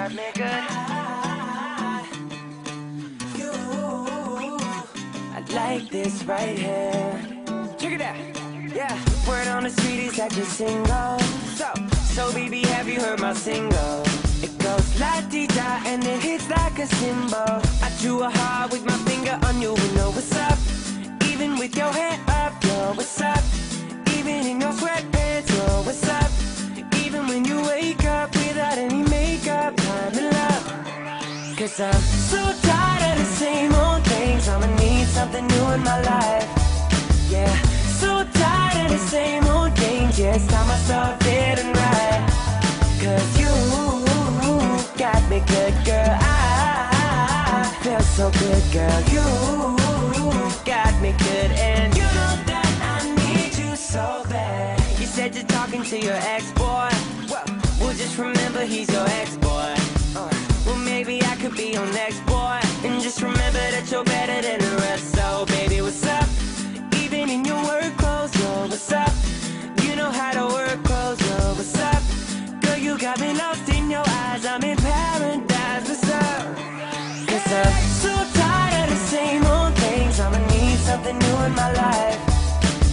got me good. I like this right here. Check it out. Yeah, word on the street is that you're single. So baby, have you heard my single? It goes la-dee-da and it hits like a cymbal. I drew a heart with my finger on you and know what's up. Even with your hair up, yo, what's up? Even in your sweatpants, yo, what's up? Even when you wake up without any makeup, I'm in love. Cause I'm so tired of the same old things. I'ma need something new in my life. Yeah, so tired of the same old games. Yeah, it's time I start feeling right. Cause you got me good, girl. I feel so good, girl. You got me good, and you know that I need you so bad. You said you're talking to your ex-boy. Well, just remember he's your ex-boy. Well, maybe I could be your next boy. And just remember that you're better than the rest. So, baby, what's up? Even in your work clothes, yo, what's up? You know how to work clothes, yo, what's up? Girl, you got me lost in your eyes. I'm in paradise, what's up? Cause I'm so tired of the same old things. I'ma need something new in my life.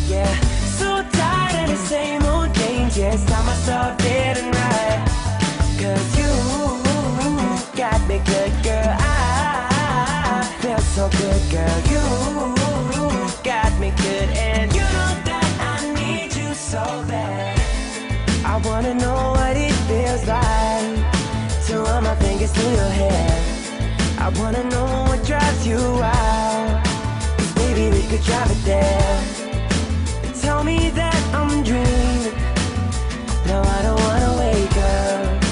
Yeah, so tired of the same old games. Yeah, it's time I start feeling right. Cause you got me good, girl. I feel so good, girl. You got me good, and you know that I need you so bad. I wanna know what it feels like to run my fingers through your hair. I wanna know what drives you out. Cause baby, we could drive it there. Tell me that I'm dreaming. No, I don't wanna wake up.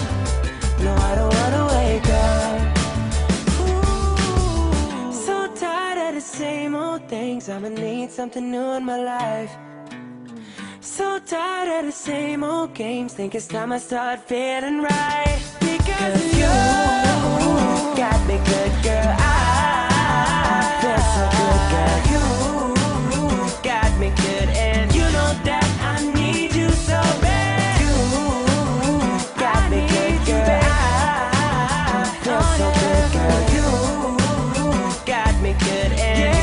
No, I don't wanna wake up. Ooh, so tired of the same old things. I'ma need something new in my life. So tired of the same old games. Think it's time I start feeling right. Because you got me good, girl. I feel so good, girl. You got me good, and you know that I need you so bad. You got me good, girl. I feel so good, girl. You got me good, and